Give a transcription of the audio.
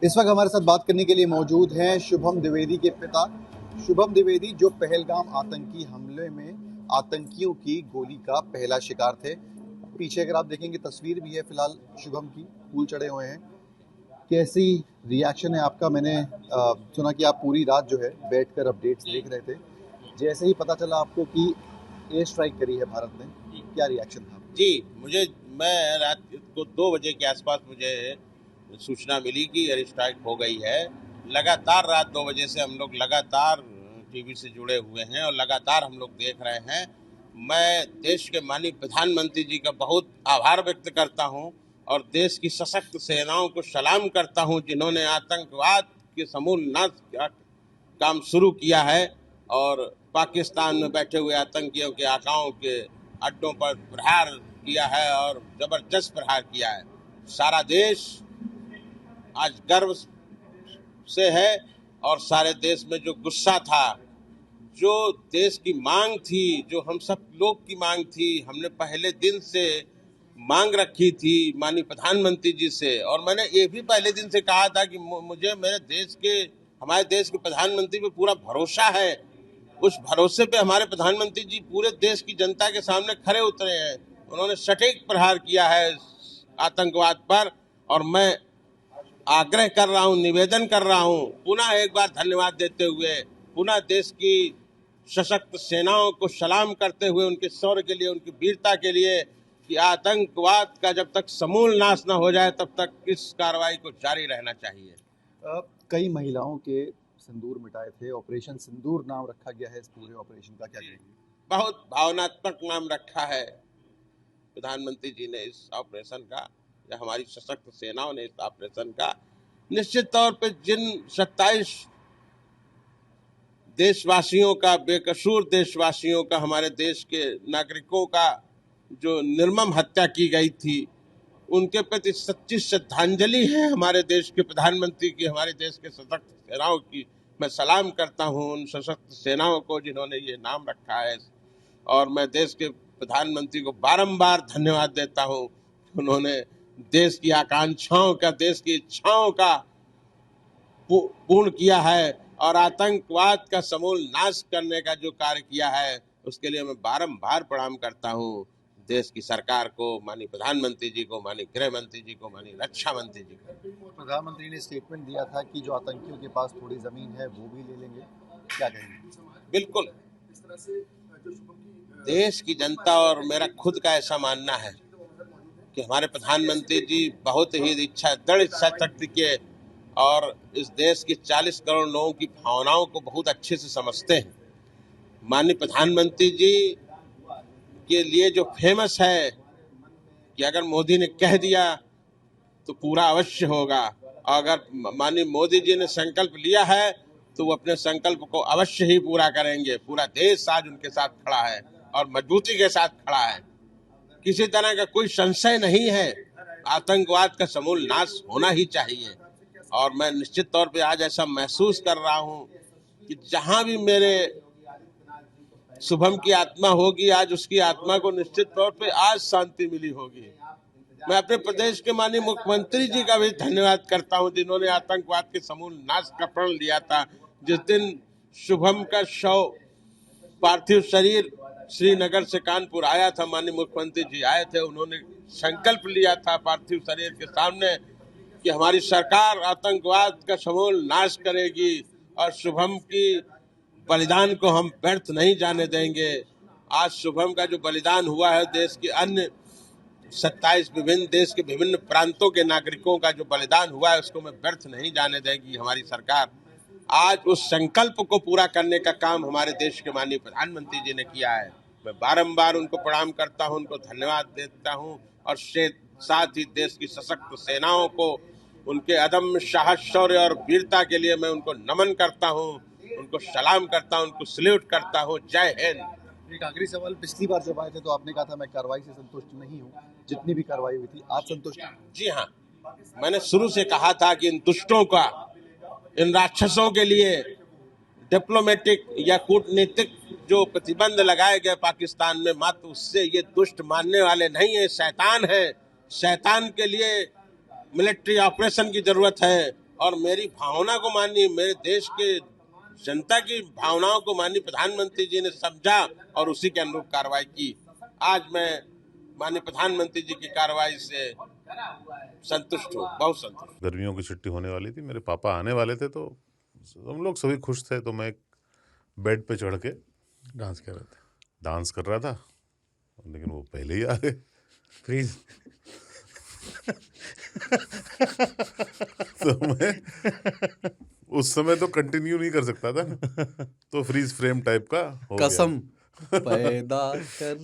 इस वक्त हमारे साथ बात करने के लिए मौजूद हैं शुभम द्विवेदी के पिता। शुभम द्विवेदी जो पहलगाम आतंकी हमले में आतंकियों की गोली का पहला शिकार थे। पीछे अगर आप देखेंगे तस्वीर भी है फिलहाल शुभम की, फूल चढ़े हुए हैं। कैसी रिएक्शन है आपका? मैंने सुना कि आप पूरी रात जो है बैठकर अपडेट्स देख रहे थे। जैसे ही पता चला आपको कि एयर स्ट्राइक करी है भारत ने, क्या रिएक्शन था? जी, मैं रात को 2 बजे के आसपास मुझे सूचना मिली कि एयर स्ट्राइक हो गई है। लगातार रात 2 बजे से हम लोग लगातार टीवी से जुड़े हुए हैं और लगातार हम लोग देख रहे हैं। मैं देश के माननीय प्रधानमंत्री जी का बहुत आभार व्यक्त करता हूं और देश की सशक्त सेनाओं को सलाम करता हूं, जिन्होंने आतंकवाद के समूल नाश का काम शुरू किया है और पाकिस्तान में बैठे हुए आतंकियों के आकाओं के अड्डों पर प्रहार किया है और जबरदस्त प्रहार किया है। सारा देश आज गर्व से है और सारे देश में जो गुस्सा था, जो देश की मांग थी, जो हम सब लोग की मांग थी, हमने पहले दिन से मांग रखी थी माननीय प्रधानमंत्री जी से। और मैंने ये भी पहले दिन से कहा था कि मुझे हमारे देश के प्रधानमंत्री पे पूरा भरोसा है। उस भरोसे पे हमारे प्रधानमंत्री जी पूरे देश की जनता के सामने खड़े उतरे हैं। उन्होंने सटीक प्रहार किया है आतंकवाद पर और मैं आग्रह कर रहा हूं, निवेदन कर रहा हूं, पुनः एक बार धन्यवाद देते हुए, पुनः देश की सशक्त सेनाओं को सलाम करते हुए, उनके शौर्य के लिए, उनकी वीरता के लिए, कि आतंकवाद का जब तक समूल नाश न हो जाए तब तक इस कार्रवाई को जारी रहना चाहिए। कई महिलाओं के सिंदूर मिटाए थे, ऑपरेशन सिंदूर नाम रखा गया है इस पूरे ऑपरेशन का, क्या कहेंगे? बहुत भावनात्मक नाम रखा है प्रधानमंत्री जी ने इस ऑपरेशन का, या हमारी सशक्त सेनाओं ने इस ऑपरेशन का। निश्चित तौर पे जिन 27 देशवासियों का, बेकसूर देशवासियों का, हमारे देश के नागरिकों का जो निर्मम हत्या की गई थी, उनके प्रति सच्ची श्रद्धांजलि है हमारे देश के प्रधानमंत्री की, हमारे देश के सशक्त सेनाओं की। मैं सलाम करता हूं उन सशक्त सेनाओं को जिन्होंने ये नाम रखा है और मैं देश के प्रधानमंत्री को बारंबार धन्यवाद देता हूं। उन्होंने देश की आकांक्षाओं का, देश की इच्छाओं का पूर्ण किया है और आतंकवाद का समूल नाश करने का जो कार्य किया है, उसके लिए मैं बारंबार प्रणाम करता हूं देश की सरकार को, माननीय प्रधानमंत्री जी को, माननीय गृह मंत्री जी को, माननीय रक्षा मंत्री जी को। प्रधानमंत्री ने स्टेटमेंट दिया था कि जो आतंकियों के पास थोड़ी जमीन है वो भी ले लेंगे, क्या कहेंगे? बिल्कुल, देश की जनता और मेरा खुद का ऐसा मानना है कि हमारे प्रधानमंत्री जी बहुत ही दृढ़ इच्छा शक्ति के और इस देश के 40 करोड़ लोगों की भावनाओं को बहुत अच्छे से समझते हैं। माननीय प्रधानमंत्री जी के लिए जो फेमस है कि अगर मोदी ने कह दिया तो पूरा अवश्य होगा, और अगर माननीय मोदी जी ने संकल्प लिया है तो वो अपने संकल्प को अवश्य ही पूरा करेंगे। पूरा देश आज उनके साथ खड़ा है और मजबूती के साथ खड़ा है, किसी तरह का कोई संशय नहीं है। आतंकवाद का समूल नाश होना ही चाहिए और मैं निश्चित तौर पे आज ऐसा महसूस कर रहा हूं कि जहां भी मेरे शुभम की आत्मा होगी, आज उसकी आत्मा को निश्चित तौर पे आज शांति मिली होगी। मैं अपने प्रदेश के माननीय मुख्यमंत्री जी का भी धन्यवाद करता हूं, जिन्होंने आतंकवाद के समूल नाश का प्रण लिया था। जिस दिन शुभम का शव, पार्थिव शरीर श्रीनगर से कानपुर आया था, माननीय मुख्यमंत्री जी आए थे, उन्होंने संकल्प लिया था पार्थिव शरीर के सामने कि हमारी सरकार आतंकवाद का समूल नाश करेगी और शुभम की बलिदान को हम व्यर्थ नहीं जाने देंगे। आज शुभम का जो बलिदान हुआ है, देश के अन्य 27 देश के विभिन्न प्रांतों के नागरिकों का जो बलिदान हुआ है, उसको मैं व्यर्थ नहीं जाने देगी हमारी सरकार। आज उस संकल्प को पूरा करने का काम हमारे देश के माननीय प्रधानमंत्री जी ने किया है। मैं बारंबार उनको प्रणाम करता हूं, उनको धन्यवाद देता हूं और साथ ही देश की सशक्त सेनाओं को उनके अदम्य साहस, शौर्य और वीरता के लिए मैं उनको नमन करता हूं, उनको सलाम करता हूं, उनको सल्यूट करता हूं। जय हिंद। एक आखिरी सवाल, पिछली बार जब आए थे तो आपने कहा था मैं कार्रवाई से संतुष्ट नहीं हूँ, जितनी भी कार्रवाई हुई थी, आज संतुष्ट? जी हाँ, मैंने शुरू से कहा था कि इन दुष्टों का, इन राक्षसों के लिए डिप्लोमेटिक या कूटनीतिक जो प्रतिबंध लगाए गए पाकिस्तान में, मात्र उससे ये दुष्ट मानने वाले नहीं है, शैतान है। शैतान के लिए मिलिट्री ऑपरेशन की जरूरत है और मेरी भावना को माननीय मेरे देश के जनता की भावनाओं को माननीय प्रधानमंत्री जी ने समझा और उसी के अनुरूप कार्रवाई की। आज मैं माननीय प्रधानमंत्री जी की कार्रवाई से संतुष्ट हूँ, बहुत संतुष्ट। गर्मियों की छुट्टी होने वाली थी, मेरे पापा आने वाले थे, तो हम लोग सभी खुश थे। तो मैं एक बेड पे चढ़ के डांस कर रहे थे, डांस कर रहा था, लेकिन वो पहले ही आ गए। फ्रीज। तो मैं उस समय तो कंटिन्यू नहीं कर सकता था ना, तो फ्रीज फ्रेम टाइप का हो गया। कसम पैदा कर